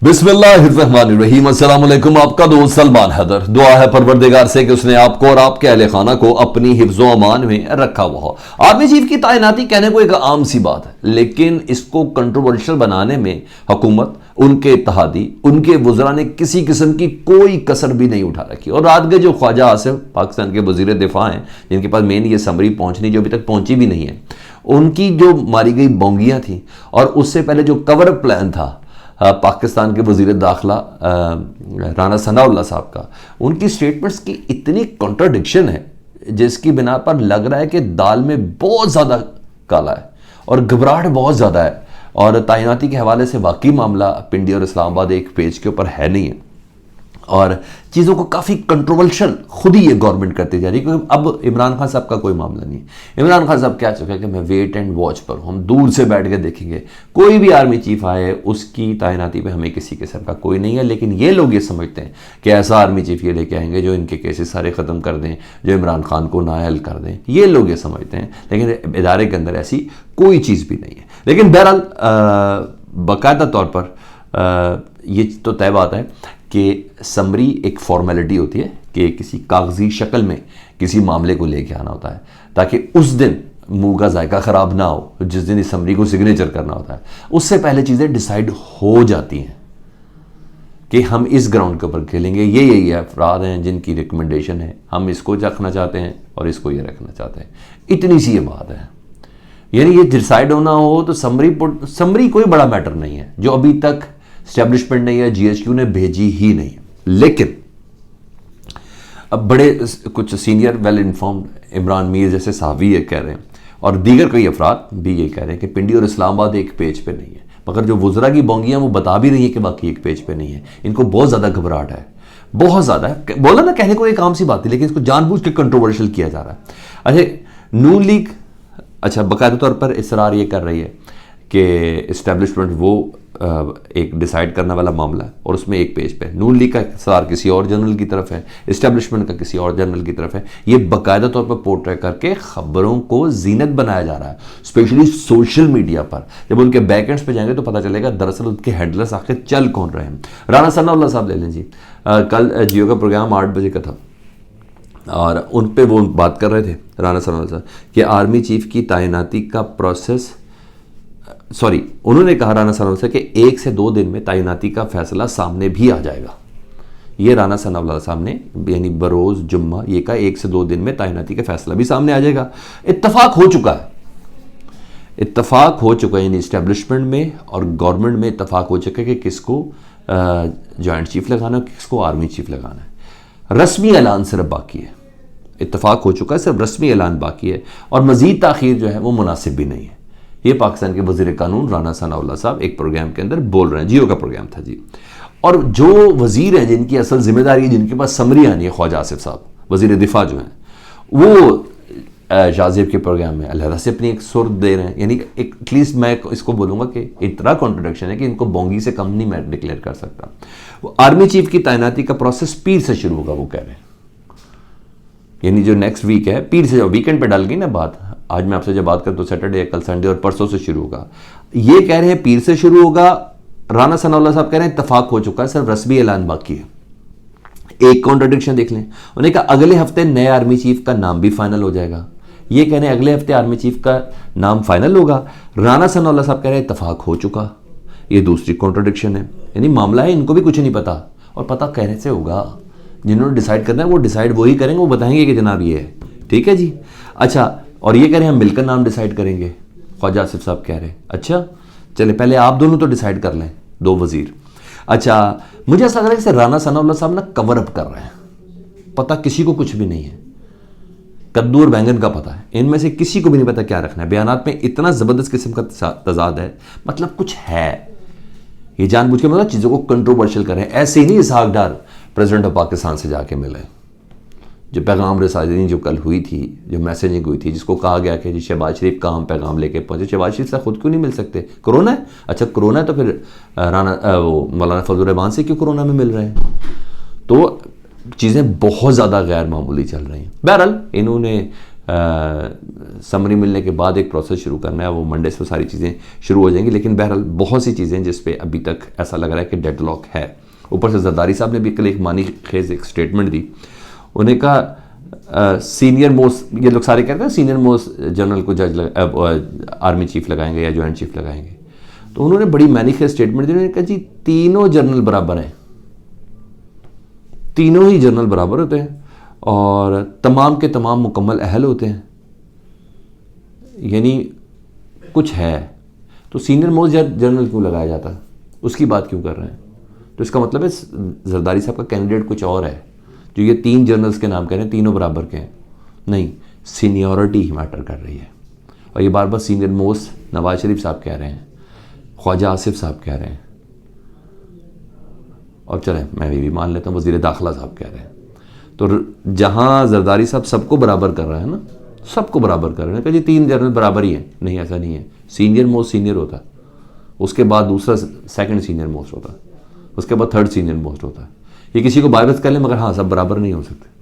बिस्मिल्लाहिर्रहमानिर्रहीम। अस्सलाम वालेकुम। आपका दोस्त सलमान हैदर। दुआ है परवरदिगार से कि उसने आपको और आपके अहले खाना को अपनी हिफ्ज़ो अमान में रखा हुआ हो। आर्मी चीफ की तैनाती कहने को एक आम सी बात है, लेकिन इसको कंट्रोवर्शियल बनाने में हुकूमत, उनके इत्तेहादी, उनके वज़रा ने किसी किस्म की कोई कसर भी नहीं उठा रखी। और रात के जो ख्वाजा आसिफ पाकिस्तान के वज़ीर दिफा हैं, जिनके पास मेन ये समरी पहुंचनी जो अभी तक पहुंची भी नहीं है, उनकी जो मारी गई बोंगियां थी और उससे पहले जो कवर प्लान था पाकिस्तान के वज़ीर दाखिला राना सनाउल्लाह साहब का, उनकी स्टेटमेंट्स की इतनी कॉन्ट्राडिक्शन है जिसकी बिना पर लग रहा है कि दाल में बहुत ज़्यादा काला है और घबराहट बहुत ज़्यादा है। और तैनाती के हवाले से वाकई मामला पिंडी और इस्लामाबाद एक पेज के ऊपर है नहीं है और चीज़ों को काफ़ी कंट्रोवर्शियल खुद ही ये गवर्नमेंट करती जा रही है, क्योंकि अब इमरान खान साहब का कोई मामला नहीं है। इमरान खान साहब क्या चुका है कि मैं वेट एंड वॉच पर हूँ, हम दूर से बैठ के देखेंगे, कोई भी आर्मी चीफ आए उसकी तैनाती पे हमें किसी किस्म का कोई नहीं है। लेकिन ये लोग ये समझते हैं कि ऐसा आर्मी चीफ ये लेके आएंगे जो इनके केसेस सारे ख़त्म कर दें, जो इमरान खान को नाअहल कर दें, ये लोग ये समझते हैं। लेकिन इदारे के अंदर ऐसी कोई चीज़ भी नहीं है। लेकिन बहरहाल बाकायदा तौर पर ये तो तय बात है कि समरी एक फॉर्मेलिटी होती है कि किसी कागजी शक्ल में किसी मामले को लेके आना होता है ताकि उस दिन मुंह का जायका ख़राब ना हो। जिस दिन इस समरी को सिग्नेचर करना होता है उससे पहले चीज़ें डिसाइड हो जाती हैं कि हम इस ग्राउंड के ऊपर खेलेंगे, यही अफराद हैं जिनकी रिकमेंडेशन है, हम इसको रखना चाहते हैं और इसको ये रखना चाहते हैं। इतनी सी ये बात है। यानी ये डिसाइड होना हो तो समरी कोई बड़ा मैटर नहीं है जो अभी तक स्टैब्लिशमेंट ने या जीएचक्यू ने भेजी ही नहीं। लेकिन अब बड़े कुछ senior well informed Imran Mir जैसे साहबी ये कह रहे हैं और दीगर कई अफराद भी ये कह रहे हैं कि पिंडी और इस्लामाबाद एक पेज पे नहीं है, मगर जो वज़रा की बोंगियां वो बता भी रही है कि बाकी एक पेज पे नहीं है। इनको बहुत ज़्यादा घबराहट है, बहुत ज़्यादा है। बोला ना, कहने को एक आम सी बात है, लेकिन इसको जानबूझ के कंट्रोवर्शियल किया जा रहा है। अच्छा, नून लीग बाकायदा तौर पर इसरार ये कर रही है कि इस्टेब्लिशमेंट वो एक डिसाइड करने वाला मामला है और उसमें एक पेज पे नून लीग का इसरार किसी और जनरल की तरफ है, इस्टेब्लिशमेंट का किसी और जनरल की तरफ है। ये बाकायदा तौर पर पोर्ट्रे करके खबरों को जीनत बनाया जा रहा है, स्पेशली सोशल मीडिया पर। जब उनके बैकएंड्स पे जाएंगे तो पता चलेगा दरअसल उनके हैंडलर्स आखिर चल कौन रहे हैं। राना सनाउल्लाह साहब ले लें जी, कल जियो का प्रोग्राम 8 बजे का था और उन पर वो बात कर रहे थे राना सनाउल्लाह साहब कि आर्मी चीफ की तैनाती का प्रोसेस, उन्होंने कहा राना सनाउल्लाह से कि 1 से 2 दिन में तैनाती का फैसला सामने भी आ जाएगा। ये राना सनाउल्लाह साहब ने यानी बरोज़ जुम्मा ये कहा 1 से 2 दिन में तैनाती का फैसला भी सामने आ जाएगा। इत्तफाक हो चुका है, इत्तफाक हो चुका है, यानी इस्टेब्लिशमेंट में और गवर्नमेंट में इत्तफाक हो चुका है कि किसको जॉइंट चीफ लगाना है, किसको आर्मी चीफ लगाना है। रस्मी ऐलान सिर्फ बाकी है, इत्तफाक हो चुका है, सिर्फ रस्मी ऐलान बाकी है और मज़ीद ताख़ीर जो है वो मुनासिब भी नहीं है। ये पाकिस्तान के वज़ीर कानून राना सनाउल्लाह साहब एक प्रोग्राम के अंदर बोल रहे हैं, जियो का प्रोग्राम था जी। और जो वज़ीर हैं जिनकी असल जिम्मेदारी है, जिनके पास समरी आनी है, ख्वाजा आसिफ साहब वज़ीर दिफा जो हैं, वो शाहजेब के प्रोग्राम में अलहदा से अपनी एक सुर दे रहे हैं। यानी एटलीस्ट मैं इसको बोलूँगा कि इतना कॉन्ट्रोडक्शन है कि इनको बोंगी से कम नहीं मैं डिक्लेयर कर सकता। वो आर्मी चीफ की तैनाती का प्रोसेस पीर से शुरू होगा, वो कह रहे हैं। यानी जो नेक्स्ट वीक है, पीर से, वीकेंड पे डाल गई ना बात, आज मैं आपसे जब बात करूँ तो सैटरडे, कल संडे और परसों से शुरू होगा। ये कह रहे हैं पीर से शुरू होगा। राना सनाउल्लाह साहब कह रहे हैं इत्तफाक हो चुका है, सिर्फ रस्मी ऐलान बाकी है। एक कॉन्ट्रडिक्शन देख लें, उन्होंने कहा अगले हफ्ते नए आर्मी चीफ का नाम भी फाइनल हो जाएगा। ये कह रहे हैं अगले हफ्ते आर्मी चीफ का नाम फाइनल होगा। राना सनाउल्लाह साहब कह रहे हैं इत्तफाक हो चुका। ये दूसरी कॉन्ट्रडिक्शन है, यानी मामला है इनको भी कुछ नहीं पता और पता कहने से होगा। जिन्होंने डिसाइड करना है वो डिसाइड वही करेंगे, वो बताएंगे कि जनाब ये है, ठीक है जी। अच्छा, और ये कह रहे हैं हम मिलकर नाम डिसाइड करेंगे, ख्वाजा आसिफ साहब कह रहे हैं। अच्छा चले, पहले आप दोनों तो डिसाइड कर लें, 2 वज़ीर। अच्छा, मुझे ऐसा लग रहा है कि राना सनाउल्लाह साहब ना कवर अप कर रहे हैं, पता किसी को कुछ भी नहीं है। कद्दू और बैंगन का पता है, इनमें से किसी को भी नहीं पता क्या रखना है। बयानात में इतना ज़बरदस्त किस्म का तजाद है, मतलब कुछ है। ये जानबूझ के मतलब चीज़ों को कंट्रोवर्शियल करें। ऐसे ही नहीं इसहाक डार प्रेसिडेंट ऑफ पाकिस्तान से जाके मिले, जो पैगाम रसानी जो कल हुई थी, जो मैसेजिंग हुई थी, जिसको कहा गया कि जी शहबाज शरीफ का हम पैगाम लेके पहुंचे, शहबाज शरीफ से खुद क्यों नहीं मिल सकते? कोरोना है। अच्छा कोरोना है तो फिर वो मौलाना फजल रहमान से क्यों कोरोना में मिल रहे हैं? तो चीज़ें बहुत ज़्यादा गैर मामूली चल रही हैं। बहरहाल इन्होंने समरी मिलने के बाद एक प्रोसेस शुरू करना है, वो मंडे से सारी चीज़ें शुरू हो जाएंगी। लेकिन बहरहाल बहुत सी चीज़ें जिस पे अभी तक ऐसा लग रहा है कि डेडलॉक है। ऊपर से जरदारी साहब ने भी कल एक मानी खेज एक स्टेटमेंट दी। उन्हें कहा सीनियर मोस्ट, ये लोग सारे कहते हैं सीनियर मोस्ट जनरल को आर्मी चीफ लगाएंगे या जॉइंट चीफ लगाएंगे, तो उन्होंने बड़ी मानी खेज स्टेटमेंट दी। उन्होंने कहा जी तीनों जनरल बराबर हैं, तीनों ही जनरल बराबर होते हैं और तमाम के तमाम मुकम्मल अहल होते हैं। यानी कुछ है तो सीनियर मोस्ट जनरल क्यों लगाया जाता, उसकी बात क्यों कर रहे हैं? तो इसका मतलब है जरदारी साहब का कैंडिडेट कुछ और है। जो ये 3 जनरल्स के नाम कह रहे हैं तीनों बराबर के हैं, नहीं, सीनियरिटी ही मैटर कर रही है। और ये बार बार सीनियर मोस्ट नवाज शरीफ साहब कह रहे हैं, ख्वाजा आसिफ साहब कह रहे हैं, और चलें मैं भी मान लेता हूँ वज़ीर दाखिला साहब कह रहे हैं। तो जहाँ जरदारी साहब सबको बराबर कर रहे हैं ना, सबको बराबर कर रहे हैं, कि जी 3 जनरल बराबर ही हैं, नहीं ऐसा नहीं है। सीनियर मोस्ट सीनियर होता, उसके बाद दूसरा सेकंड सीनियर मोस्ट होता, उसके बाद थर्ड सीनियर मोस्ट होता है। ये किसी को बायबस कर लें मगर हाँ सब बराबर नहीं हो सकते।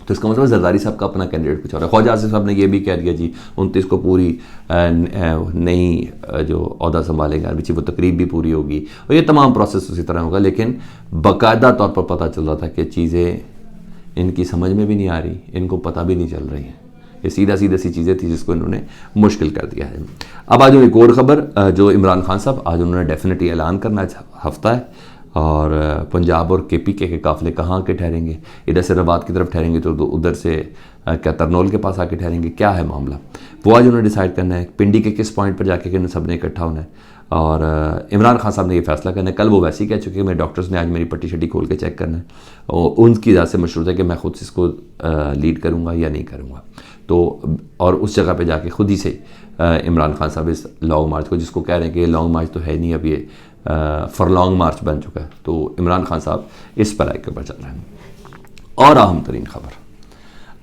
तो इसका मतलब जरदारी साहब का अपना कैंडिडेट कुछ और है। ख्वाजा आसिफ साहब ने ये भी कह दिया जी 29 को पूरी नई जो ओहदा संभालेगा आर्मी चीफ, वो तकरीब भी पूरी होगी और ये तमाम प्रोसेस उसी तरह होगा। लेकिन बाकायदा तौर पर पता चल रहा था कि चीज़ें इनकी समझ में भी नहीं आ रही, इनको पता भी नहीं चल रही है। ये सीधा सीधा सी चीज़ें थी जिसको इन्होंने मुश्किल कर दिया है। अब आज एक और ख़बर, जो इमरान खान साहब आज उन्होंने डेफिनेटली ऐलान करना हफ्ता है, और पंजाब और KPK के काफ़िले कहाँ के ठहरेंगे, इधर से रबात की तरफ ठहरेंगे तो उधर से क्या तरनोल के पास आके ठहरेंगे, क्या है मामला, वो आज उन्होंने डिसाइड करना है। पिंडी के किस पॉइंट पर जाके कि सब ने इकट्ठा होना है, और इमरान खान साहब ने ये फैसला करना है। कल वो वैसे ही कह चुके हैं, मेरे डॉक्टर्स ने आज मेरी पट्टी शट्टी खोल के चेक करना है, और उनकी इजाज़त से मशरूत है कि मैं खुद इसको लीड करूँगा या नहीं करूँगा। तो और उस जगह पे जाके खुद ही से इमरान खान साहब इस लॉन्ग मार्च को, जिसको कह रहे हैं कि लॉन्ग मार्च तो है नहीं, अब ये फॉरलॉन्ग मार्च बन चुका है, तो इमरान खान साहब इस पर के ऊपर चल रहे हैं। और अहम तरीन खबर,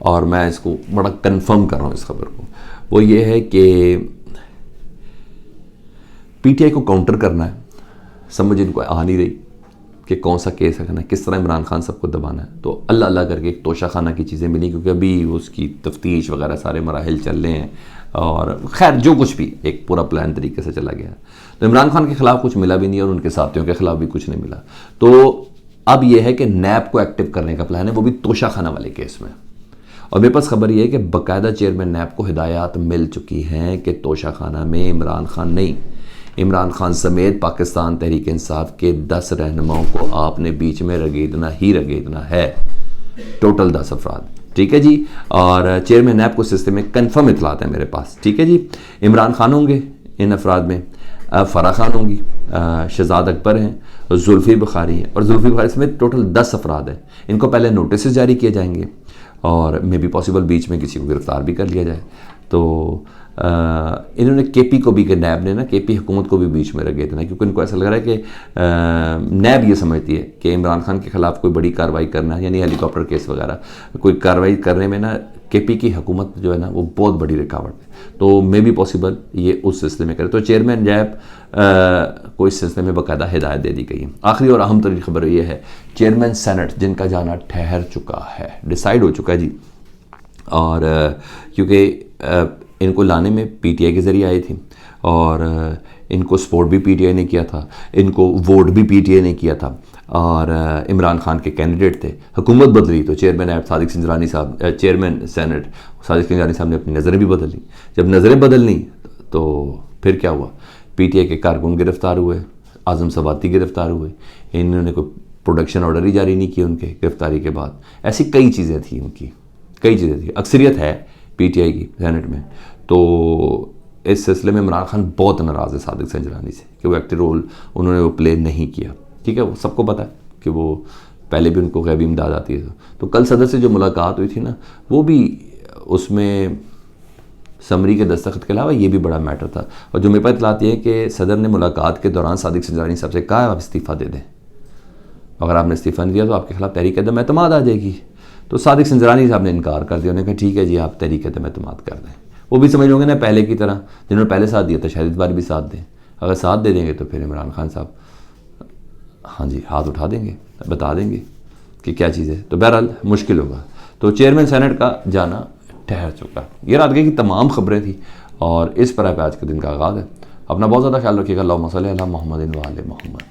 और मैं इसको बड़ा कंफर्म कर रहा हूँ इस खबर को, वो ये है कि PTI को काउंटर करना है। समझ इनको आ नहीं रही कि कौन सा केस करना है, किस तरह इमरान खान साहब को दबाना है। तो अल्लाह अल्लाह करके एक तोशा खाना की चीज़ें मिली, क्योंकि अभी उसकी तफ्तीश वगैरह सारे मराहिल चल रहे हैं, और खैर जो कुछ भी एक पूरा प्लान तरीके से चला गया। तो इमरान खान के खिलाफ कुछ मिला भी नहीं और उनके साथियों के खिलाफ भी कुछ नहीं मिला। तो अब यह है कि नैब को एक्टिव करने का प्लान है, वो भी तोशा खाना वाले केस में। और मेरे पास खबर यह है कि बाकायदा चेयरमैन नैब को हिदायत मिल चुकी हैं कि तोशा खाना में इमरान खान नहीं, इमरान खान समेत पाकिस्तान तहरीक इंसाफ के 10 रहनुमाओं को आपने बीच में रगेदना ही रगेदना है। टोटल 10 अफराद, ठीक है जी। और चेयरमैन नैब को सिलसिले में कन्फर्म इतलात है मेरे पास, ठीक है जी। इमरान खान होंगे इन अफराद में, फ़रा खान होंगी, शहजाद अकबर हैं, जुल्फ़ी बुखारी हैं, और जुल्फ़ी बुखारी समेत टोटल 10 अफराद हैं। इनको पहले नोटिस जारी किए जाएंगे और मे बी पॉसिबल बीच में किसी को गिरफ़्तार भी कर लिया जाए। तो इन्होंने KP को भी, कि नैब ने ना KP हुकूमत को भी बीच में रख देना, क्योंकि इनको ऐसा लग रहा है कि नैब ये समझती है कि इमरान खान के ख़िलाफ़ कोई बड़ी कार्रवाई करना है, यानी हेलीकॉप्टर केस वगैरह कोई कार्रवाई करने में ना KP की हुकूमत जो है ना वो बहुत बड़ी रुकावट है। तो मे बी पॉसिबल ये उस सिलसिले में करे। तो चेयरमैन नैब को इस सिलसिले में बाकायदा हिदायत दे दी गई है। आखिरी और अहम तरीन खबर ये है, चेयरमैन सेनेट जिनका जाना ठहर चुका है, डिसाइड हो चुका है जी। और क्योंकि इनको लाने में PTI के ज़रिए आई थी, और इनको सपोर्ट भी PTI ने किया था, इनको वोट भी PTI ने किया था, और इमरान खान के कैंडिडेट थे। हुकूमत बदली तो चेयरमैन ऐप सादिक सिंजरानी साहब, चेयरमैन सेनेट सादिक सिंजरानी साहब ने अपनी नज़रें भी बदल ली। जब नज़रें बदलनी तो फिर क्या हुआ, PTI के कारकुन गिरफ्तार हुए, आज़म सवाती गिरफ्तार हुए, इन्होंने कोई प्रोडक्शन ऑर्डर ही जारी नहीं किए उनके गिरफ्तारी के बाद। ऐसी कई चीज़ें थी उनकी, कई चीज़ें थी। अक्सरियत है PTI की सेनेट में। तो इस सिलसिले में इमरान खान बहुत नाराज़ है सादिक सिंजरानी से कि वो एक्टिव रोल उन्होंने वो प्ले नहीं किया, ठीक है। वो सबको पता है कि वो पहले भी उनको गैबी इमदाद आती है। तो कल सदर से जो मुलाकात हुई थी ना, वो भी उसमें समरी के दस्तखत के अलावा ये भी बड़ा मैटर था। और जो मेरे पास इतलात ये है कि सदर ने मुलाकात के दौरान सादिक सिंजरानी साहब से कहा आप इस्तीफ़ा दे दें, अगर आपने इस्तीफ़ा नहीं दिया तो आपके खिलाफ तहरीक अदम एतमाद आ जाएगी। तो सादिक सिंजरानी साहब ने इनकार कर दिया, उन्होंने कहा ठीक है जी आप तहरीक अदम एतमाद कर दें। वो भी समझ लोगे ना पहले की तरह, जिन्होंने पहले साथ दिया था शायद इस बार भी साथ दें। अगर साथ दे देंगे तो फिर इमरान खान साहब हाँ जी हाथ उठा देंगे, बता देंगे कि क्या चीज़ है। तो बहरहाल मुश्किल होगा। तो चेयरमैन सेनेट का जाना ठहर चुका है। ये रात की तमाम खबरें थी और इस पर आज के दिन का आगाज़ है। अपना बहुत ज़्यादा ख्याल रखिएगा। अल्लाहुम्मा सल्ली अला मुहम्मदिन व आले मुहम्मद।